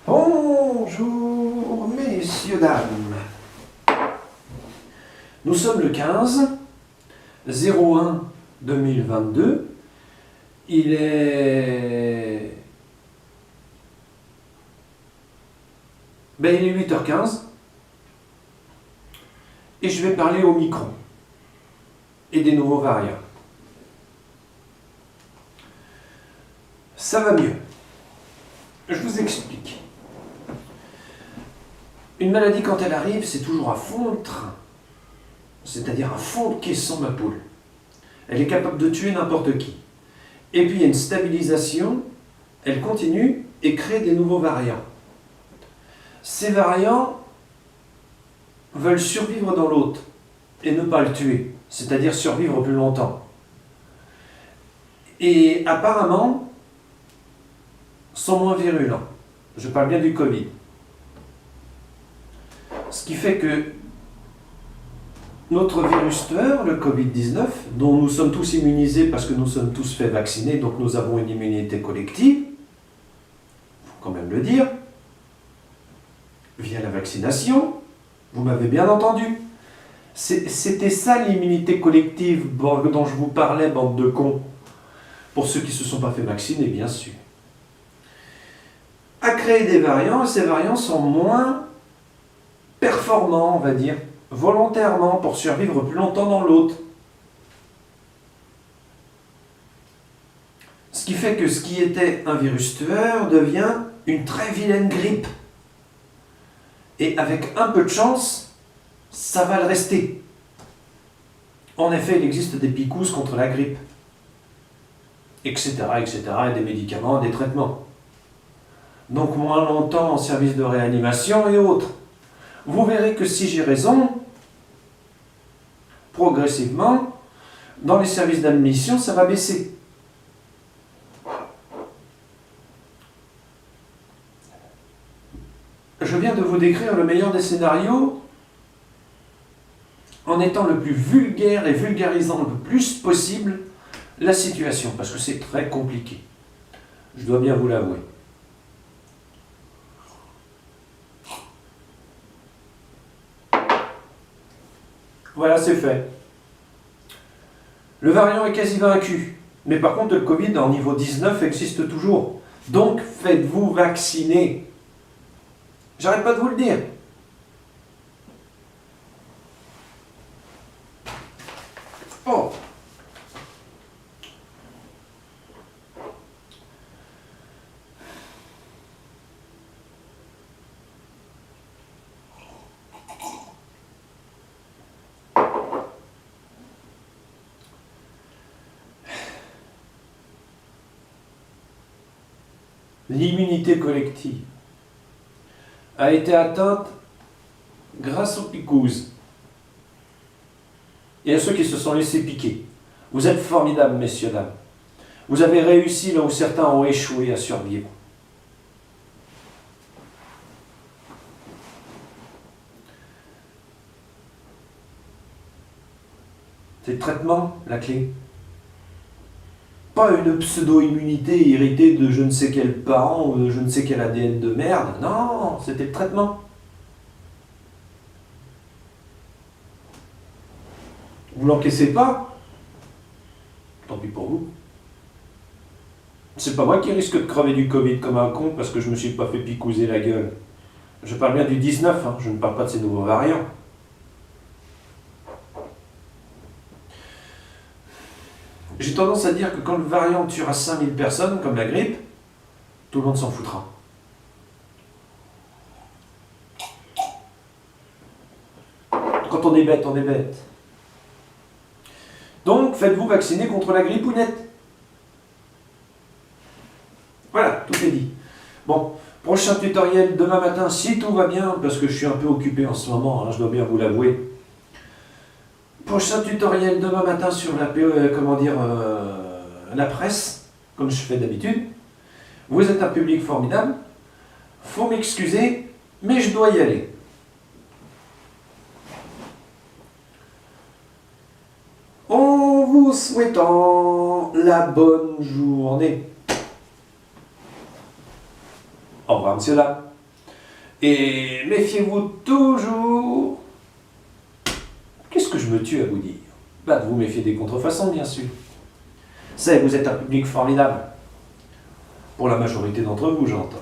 Bonjour, messieurs, dames. Nous sommes le 15/01/2022. Il est... il est 8h15. Et je vais parler au micron et des nouveaux variants. Ça va mieux. Je vous explique. Une maladie, quand elle arrive, c'est toujours à fond de train. C'est-à-dire à fond de caisson, ma poule. Elle est capable de tuer n'importe qui. Et puis il y a une stabilisation, elle continue et crée des nouveaux variants. Ces variants veulent survivre dans l'autre et ne pas le tuer, c'est-à-dire survivre plus longtemps. Et apparemment, sont moins virulents. Je parle bien du Covid. Ce qui fait que notre virus tueur, le Covid-19, dont nous sommes tous immunisés parce que nous sommes tous fait vacciner, donc nous avons une immunité collective, il faut quand même le dire, via la vaccination, vous m'avez bien entendu. C'était ça l'immunité collective dont je vous parlais, bande de cons. Pour ceux qui ne se sont pas fait vacciner, bien sûr. À créer des variants, et ces variants sont moins performants, on va dire, volontairement, pour survivre plus longtemps dans l'autre. Ce qui fait que ce qui était un virus tueur devient une très vilaine grippe. Et avec un peu de chance, ça va le rester. En effet, il existe des picousses contre la grippe, etc., etc., et des médicaments, des traitements. Donc moins longtemps en service de réanimation et autres. Vous verrez que si j'ai raison, progressivement, dans les services d'admission, ça va baisser. Je viens de vous décrire le meilleur des scénarios en étant le plus vulgaire et vulgarisant le plus possible la situation, parce que c'est très compliqué. Je dois bien vous l'avouer. Voilà, c'est fait. Le variant est quasi vaincu. Mais par contre, le Covid en niveau 19 existe toujours. Donc, faites-vous vacciner. J'arrête pas de vous le dire. Oh. L'immunité collective a été atteinte grâce aux picouzes et à ceux qui se sont laissés piquer. Vous êtes formidables, messieurs, dames. Vous avez réussi là où certains ont échoué à survivre. C'est le traitement, la clé. Pas une pseudo-immunité héritée de je ne sais quel parent ou de je ne sais quel ADN de merde. Non, c'était le traitement. Vous l'encaissez pas? Tant pis pour vous. C'est pas moi qui risque de crever du Covid comme un con parce que je me suis pas fait picouser la gueule. Je parle bien du 19, hein, je ne parle pas de ces nouveaux variants. J'ai tendance à dire que quand le variant tuera 5000 personnes, comme la grippe, tout le monde s'en foutra. Quand on est bête, on est bête. Donc, faites-vous vacciner contre la grippounette. Voilà, tout est dit. Bon, prochain tutoriel demain matin, si tout va bien, parce que je suis un peu occupé en ce moment, hein, je dois bien vous l'avouer. Prochain tutoriel demain matin sur la la presse, comme je fais d'habitude. Vous êtes un public formidable. Faut m'excuser, mais je dois y aller. En vous souhaitant la bonne journée. Au revoir, monsieur là. Et méfiez-vous toujours. Qu'est-ce que je me tue à vous dire? Bah, de vous méfier des contrefaçons, bien sûr. C'est, vous êtes un public formidable. Pour la majorité d'entre vous, j'entends.